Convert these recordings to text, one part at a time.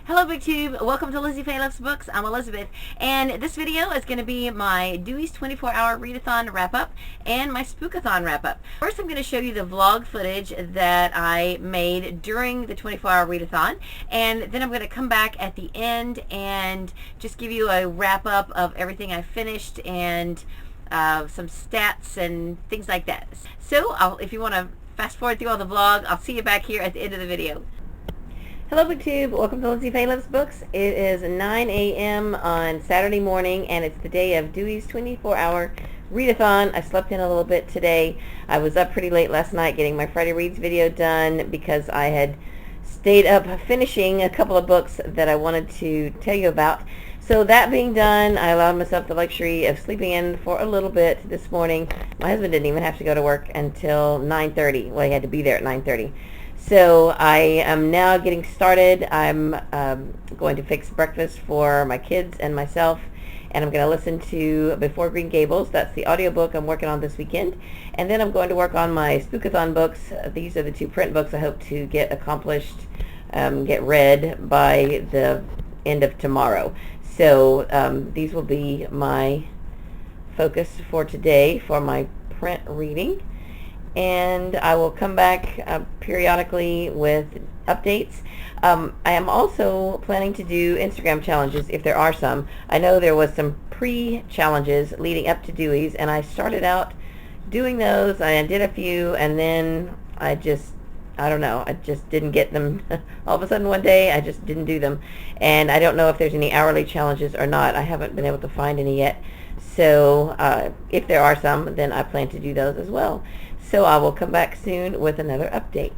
Hello BookTube, welcome to Lizzie Faye Loves Books. I'm Elizabeth, and this video is going to be my Dewey's 24-hour readathon wrap-up and my Spookathon wrap-up. First I'm going to show you the vlog footage that I made during the 24-hour readathon, and then I'm going to come back at the end and just give you a wrap-up of everything I finished and some stats and things like that. So if you want to fast forward through all the vlog, I'll see you back here at the end of the video. Hello BookTube, welcome to Lizzie Faye Loves Books. It is 9 a.m. on Saturday morning and it's the day of Dewey's 24-hour readathon. I slept in a little bit today. I was up pretty late last night getting my Friday Reads video done because I had stayed up finishing a couple of books that I wanted to tell you about. So that being done, I allowed myself the luxury of sleeping in for a little bit this morning. My husband didn't even have to go to work until 9:30. Well, he had to be there at 9:30. So I am now getting started. I'm going to fix breakfast for my kids and myself, and I'm going to listen to Before Green Gables. That's the audiobook I'm working on this weekend. And then I'm going to work on my Spookathon books. These are the two print books I hope to get accomplished, get read by the end of tomorrow. So these will be my focus for today for my print reading. And I will come back periodically with updates. I am also planning to do Instagram challenges if there are some. I know there was some pre-challenges leading up to Dewey's, and I started out doing those. I did a few, and then I don't know, I just didn't get them. All of a sudden one day, I just didn't do them. And I don't know if there's any hourly challenges or not. I haven't been able to find any yet. So if there are some, then I plan to do those as well. So I will come back soon with another update.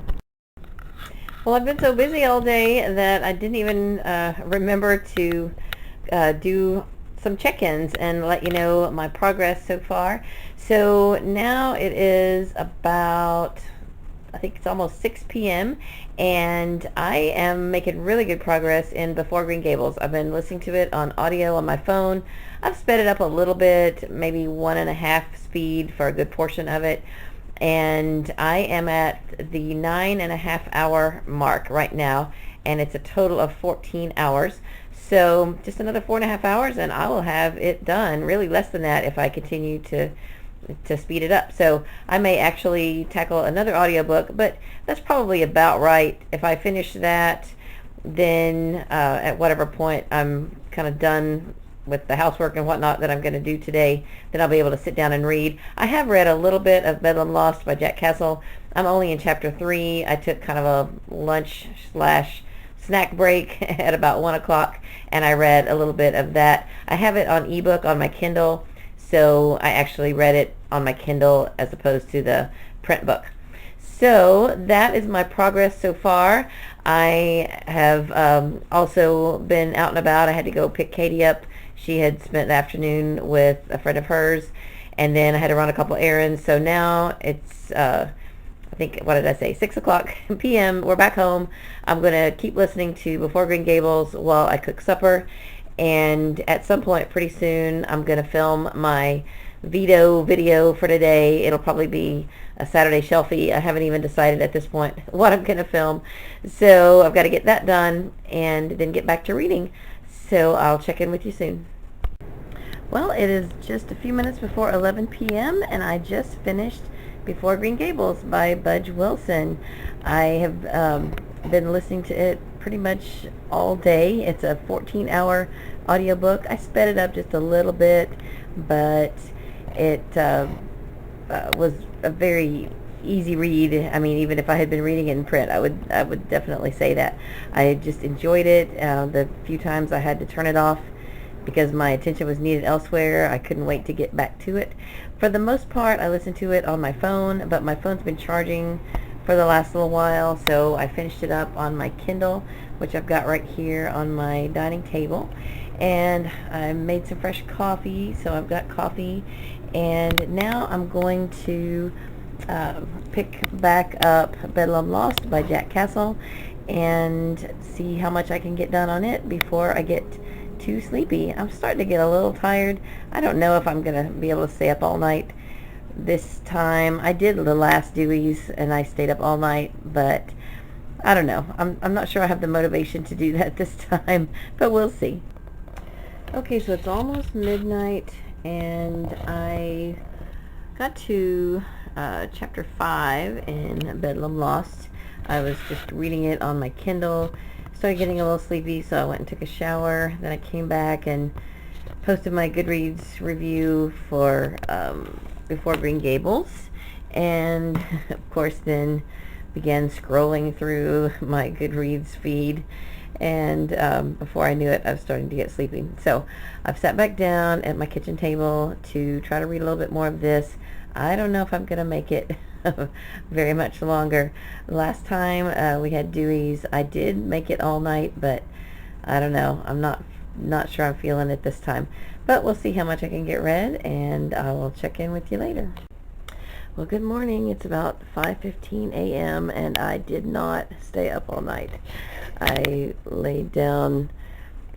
Well, I've been so busy all day that I didn't even remember to do some check-ins and let you know my progress so far. So now it is about, I think it's almost 6 p.m. and I am making really good progress in Before Green Gables. I've been listening to it on audio on my phone. I've sped it up a little bit, maybe 1.5 speed for a good portion of it. And I am at the 9.5 hour mark right now, and it's a total of 14 hours. So just another 4.5 hours and I will have it done. Really less than that if I continue to speed it up. So I may actually tackle another audiobook, but that's probably about right. If I finish that, then at whatever point I'm kind of done with the housework and whatnot that I'm going to do today, then I'll be able to sit down and read. I have read a little bit of Bedlam Lost by Jack Castle. I'm only in chapter 3. I took kind of a lunch/snack break at about 1 o'clock, and I read a little bit of that. I have it on ebook on my Kindle, so I actually read it on my Kindle as opposed to the print book. So that is my progress so far. I have also been out and about. I had to go pick Katie up. She had spent the afternoon with a friend of hers, and then I had to run a couple errands. So now it's, I think, what did I say, 6 o'clock p.m. We're back home. I'm going to keep listening to Before Green Gables while I cook supper, and at some point pretty soon I'm going to film my video for today. It'll probably be a Saturday shelfie. I haven't even decided at this point what I'm going to film. So I've got to get that done and then get back to reading. So I'll check in with you soon. Well, it is just a few minutes before 11 p.m. and I just finished Before Green Gables by Budge Wilson. I have been listening to it pretty much all day. It's a 14-hour audiobook. I sped it up just a little bit, but it was a very easy read. I mean, even if I had been reading it in print, I would definitely say that. I just enjoyed it. The few times I had to turn it off because my attention was needed elsewhere, I couldn't wait to get back to it. For the most part, I listened to it on my phone, but my phone's been charging for the last little while, so I finished it up on my Kindle, which I've got right here on my dining table. And I made some fresh coffee, so I've got coffee. And now I'm going to pick back up Bedlam Lost by Jack Castle and see how much I can get done on it before I get too sleepy. I'm starting to get a little tired. I don't know if I'm going to be able to stay up all night this time. I did the last Dewey's and I stayed up all night, but I don't know. I'm not sure I have the motivation to do that this time, but we'll see. Okay, so it's almost midnight, and I got to chapter 5 in Bedlam Lost. I was just reading it on my Kindle. Started getting a little sleepy, so I went and took a shower. Then I came back and posted my Goodreads review for Before Green Gables, and of course then began scrolling through my Goodreads feed, and before I knew it, I was starting to get sleepy. So I've sat back down at my kitchen table to try to read a little bit more of this. I don't know if I'm going to make it very much longer. Last time we had Dewey's, I did make it all night, but I don't know. I'm not sure I'm feeling it this time. But we'll see how much I can get read, and I will check in with you later. Well, good morning. It's about 5:15 a.m. and I did not stay up all night. I laid down,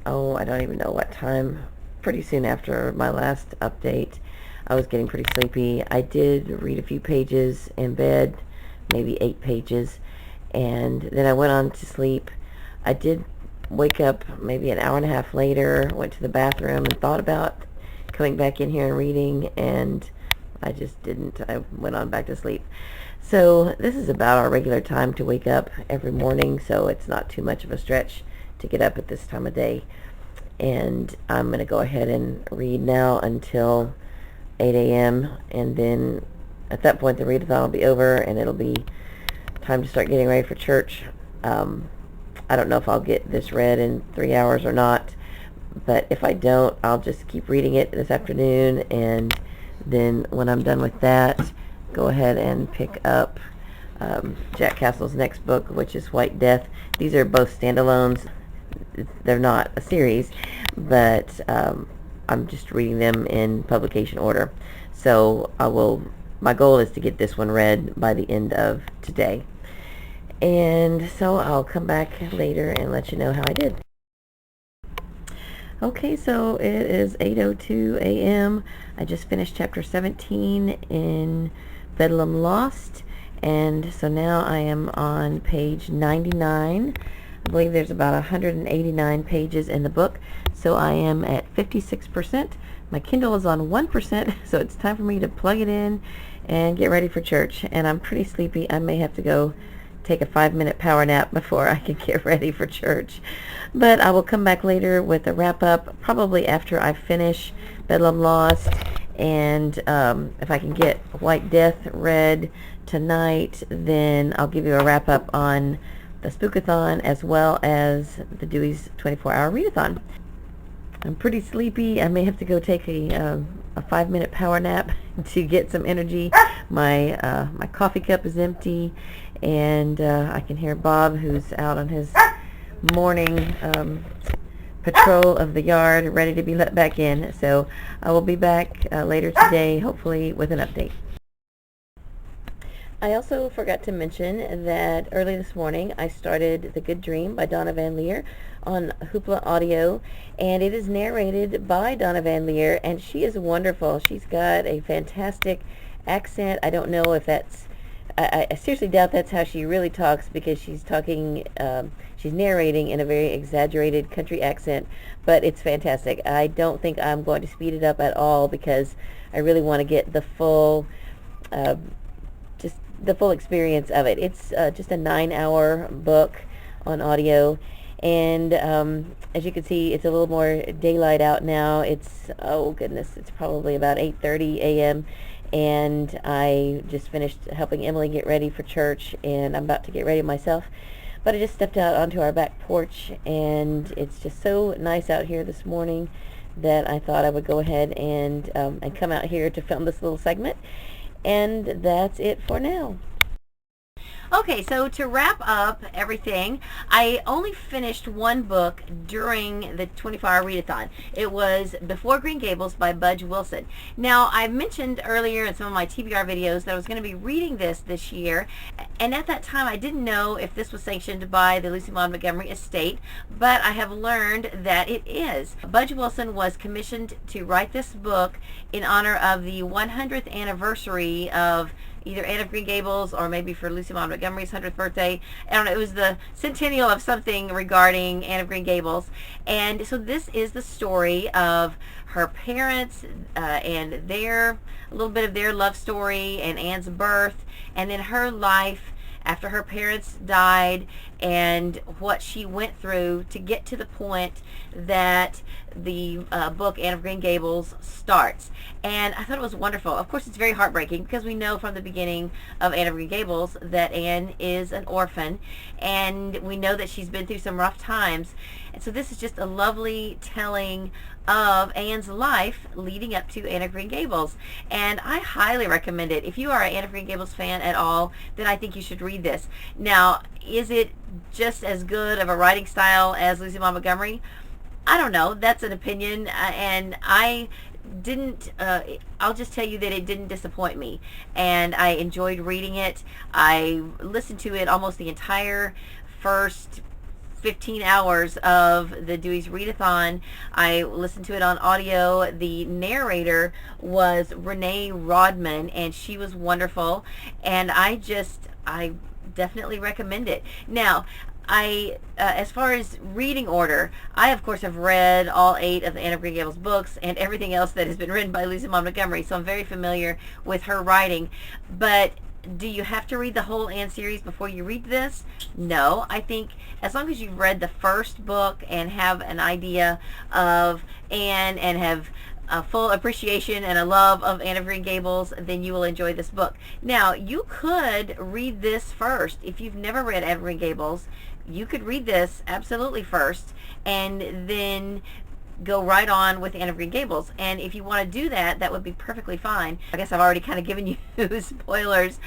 I don't even know what time, pretty soon after my last update. I was getting pretty sleepy. I did read a few pages in bed, maybe 8 pages, and then I went on to sleep. I did wake up maybe an hour and a half later, went to the bathroom and thought about coming back in here and reading, and I just didn't. I went on back to sleep. So this is about our regular time to wake up every morning, so it's not too much of a stretch to get up at this time of day. And I'm going to go ahead and read now until 8 a.m. and then at that point the readathon will be over and it'll be time to start getting ready for church. I don't know if I'll get this read in 3 hours or not, but if I don't, I'll just keep reading it this afternoon, and then when I'm done with that, go ahead and pick up Jack Castle's next book, which is White Death. These are both standalones. They're not a series, but I'm just reading them in publication order. So my goal is to get this one read by the end of today. And so I'll come back later and let you know how I did. Okay, so it is 8:02 a.m. I just finished chapter 17 in Bedlam Lost, and so now I am on page 99. I believe there's about 189 pages in the book, so I am at 56%. My Kindle is on 1%, so it's time for me to plug it in and get ready for church. And I'm pretty sleepy. I may have to go take a 5-minute power nap before I can get ready for church. But I will come back later with a wrap-up, probably after I finish Bedlam Lost, and if I can get White Death read tonight, then I'll give you a wrap-up on the Spookathon as well as the Dewey's 24-hour readathon. I'm pretty sleepy. I may have to go take a 5-minute power nap to get some energy. My coffee cup is empty, and I can hear Bob, who's out on his morning patrol of the yard, ready to be let back in. So I will be back later today, hopefully with an update. I also forgot to mention that early this morning I started The Good Dream by Donna Van Leer on Hoopla Audio, and it is narrated by Donna Van Leer, and she is wonderful. She's got a fantastic accent. I don't know if that's, I seriously doubt that's how she really talks, because she's talking, she's narrating in a very exaggerated country accent, but it's fantastic. I don't think I'm going to speed it up at all, because I really want to get the full the full experience of it. It's just a 9-hour book on audio, and as you can see, it's a little more daylight out now. It's, oh goodness, it's probably about 8:30 a.m. and I just finished helping Emily get ready for church, and I'm about to get ready myself. But I just stepped out onto our back porch, and it's just so nice out here this morning that I thought I would go ahead and come out here to film this little segment. And that's it for now. Okay, so to wrap up everything, I only finished one book during the 24-hour readathon. It was Before Green Gables by Budge Wilson. Now, I mentioned earlier in some of my TBR videos that I was going to be reading this year, and at that time I didn't know if this was sanctioned by the Lucy Maud Montgomery estate, but I have learned that it is. Budge Wilson was commissioned to write this book in honor of the 100th anniversary of either Anne of Green Gables or maybe for Lucy Maud Montgomery's 100th birthday. I don't know, it was the centennial of something regarding Anne of Green Gables. And so this is the story of her parents and a little bit of their love story and Anne's birth, and then her life after her parents died and what she went through to get to the point that the book Anne of Green Gables starts. And I thought it was wonderful. Of course, it's very heartbreaking because we know from the beginning of Anne of Green Gables that Anne is an orphan, and we know that she's been through some rough times. And so this is just a lovely telling of Anne's life leading up to Anne of Green Gables, and I highly recommend it. If you are an Anne of Green Gables fan at all, then I think you should read this. Now, is it just as good of a writing style as Lucy Maud Montgomery? I don't know. That's an opinion, and I didn't I'll just tell you that it didn't disappoint me, and I enjoyed reading it. I listened to it almost the entire first 15 hours of the Dewey's Readathon. I listened to it on audio. The narrator was Renee Rodman, and she was wonderful, and I definitely recommend it. Now, as far as reading order, I of course have read all 8 of the Anne of Green Gables books and everything else that has been written by Lucy Maud Montgomery, so I'm very familiar with her writing. But do you have to read the whole Anne series before you read this? No. I think as long as you've read the first book and have an idea of Anne and have a full appreciation and a love of Anne of Green Gables, then you will enjoy this book. Now, you could read this first. If you've never read Anne of Green Gables, you could read this absolutely first and then go right on with Anne of Green Gables. And if you want to do that, that would be perfectly fine. I guess I've already kind of given you spoilers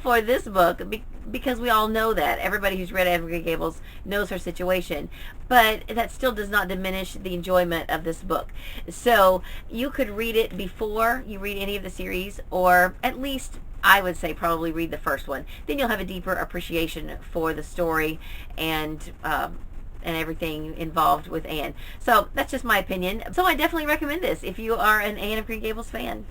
for this book because we all know that. Everybody who's read Anne of Green Gables knows her situation. But that still does not diminish the enjoyment of this book. So you could read it before you read any of the series, or at least I would say probably read the first one. Then you'll have a deeper appreciation for the story and everything involved with Anne. So that's just my opinion. So I definitely recommend this if you are an Anne of Green Gables fan.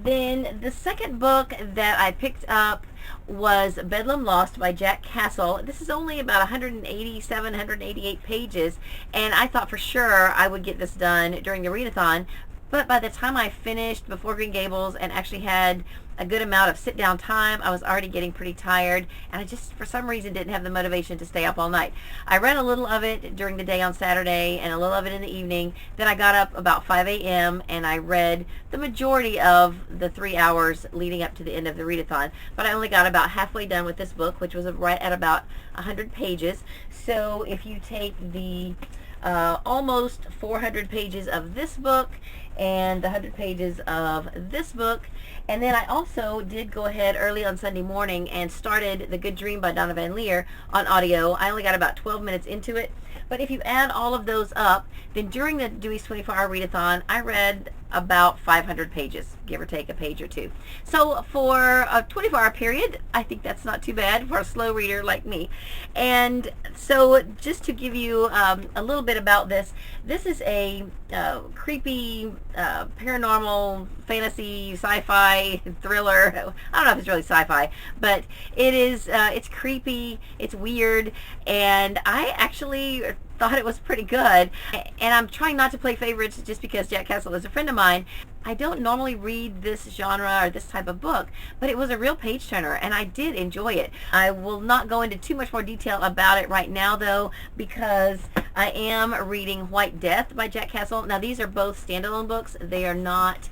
Then the second book that I picked up was Bedlam Lost by Jack Castle. This is only about 187, 188 pages, and I thought for sure I would get this done during the readathon. But by the time I finished Before Green Gables and actually had a good amount of sit-down time, I was already getting pretty tired, and I just, for some reason, didn't have the motivation to stay up all night. I read a little of it during the day on Saturday and a little of it in the evening. Then I got up about 5 a.m. and I read the majority of the 3 hours leading up to the end of the readathon. But I only got about halfway done with this book, which was right at about 100 pages. So if you take the almost 400 pages of this book and the 100 pages of this book, and then I also did go ahead early on Sunday morning and started The Good Dream by Donna Van Leer on audio. I only got about 12 minutes into it, but if you add all of those up, then during the Dewey's 24-hour readathon, I read about 500 pages, give or take a page or two. So for a 24-hour period, I think that's not too bad for a slow reader like me. And so just to give you a little bit about this, this is a creepy paranormal fantasy sci-fi thriller. I don't know if it's really sci-fi, but it is. It's creepy, it's weird, and I actually thought it was pretty good. And I'm trying not to play favorites just because Jack Castle is a friend of mine. I don't normally read this genre or this type of book, but it was a real page turner and I did enjoy it. I will not go into too much more detail about it right now though, because I am reading White Death by Jack Castle. Now these are both standalone books. They are not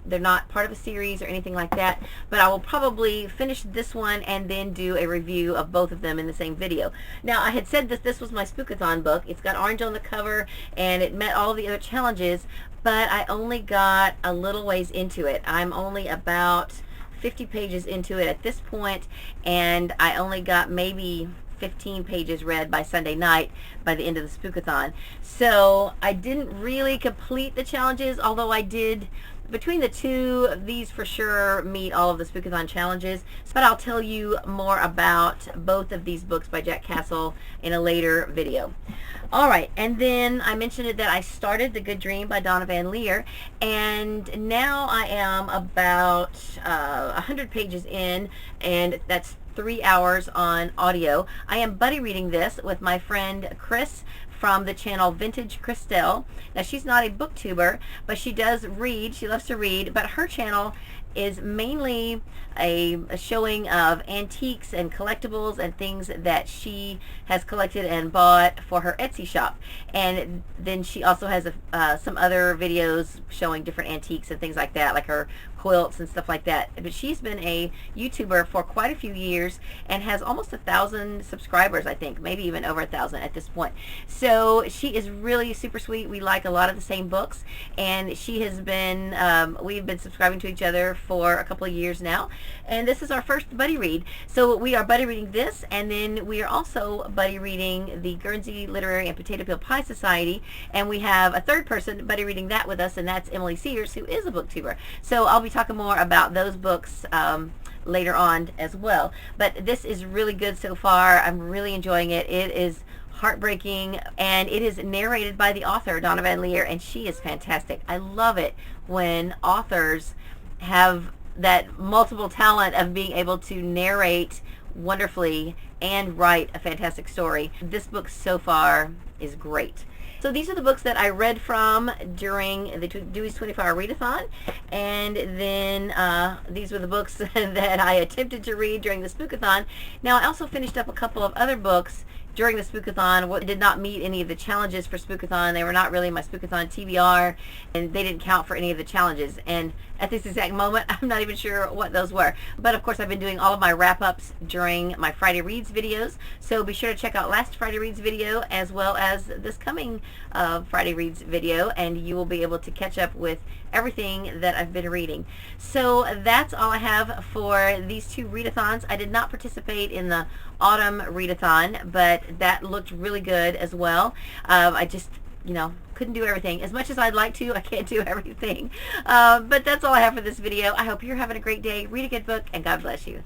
they're not part of a series or anything like that, but I will probably finish this one and then do a review of both of them in the same video. Now I had said that this was my Spookathon book. It's got orange on the cover and it met all the other challenges, but I only got a little ways into it. I'm only about 50 pages into it at this point, and I only got maybe 15 pages read by Sunday night by the end of the Spookathon. So I didn't really complete the challenges, although I did. Between the two, these for sure meet all of the Spookathon challenges, but I'll tell you more about both of these books by Jack Castle in a later video. Alright, and then I mentioned it that I started The Good Dream by Donna Van Leer, and now I am about 100 pages in, and that's 3 hours on audio. I am buddy reading this with my friend Chris from the channel Vintage Christelle. Now, she's not a booktuber, but she does read. She loves to read, but her channel is mainly a showing of antiques and collectibles and things that she has collected and bought for her Etsy shop. And then she also has some other videos showing different antiques and things like that, like her quilts and stuff like that. But she's been a YouTuber for quite a few years and has almost 1,000 subscribers, I think, maybe even over 1,000 at this point. So she is really super sweet. We like a lot of the same books, and she has been, we've been subscribing to each other for a couple of years now, and this is our first buddy read. So we are buddy reading this, and then we are also buddy reading the Guernsey Literary and Potato Peel Pie Society, and we have a third person buddy reading that with us, and that's Emily Sears, who is a booktuber. So I'll be talking more about those books later on as well. But this is really good so far. I'm really enjoying it. It is heartbreaking, and it is narrated by the author, Donna Van Leer, and she is fantastic. I love it when authors have that multiple talent of being able to narrate wonderfully and write a fantastic story. This book so far is great. So these are the books that I read from during the Dewey's 24-hour readathon, and then these were the books that I attempted to read during the Spookathon. Now, I also finished up a couple of other books during the Spookathon. Did not meet any of the challenges for Spookathon. They were not really my Spookathon TBR, and they didn't count for any of the challenges. And at this exact moment, I'm not even sure what those were. But of course, I've been doing all of my wrap-ups during my Friday Reads videos, so be sure to check out last Friday Reads video as well as this coming Friday Reads video, and you will be able to catch up with everything that I've been reading. So that's all I have for these two readathons. I did not participate in the autumn readathon, but that looked really good as well. I just, couldn't do everything. As much as I'd like to, I can't do everything. But that's all I have for this video. I hope you're having a great day. Read a good book, and God bless you.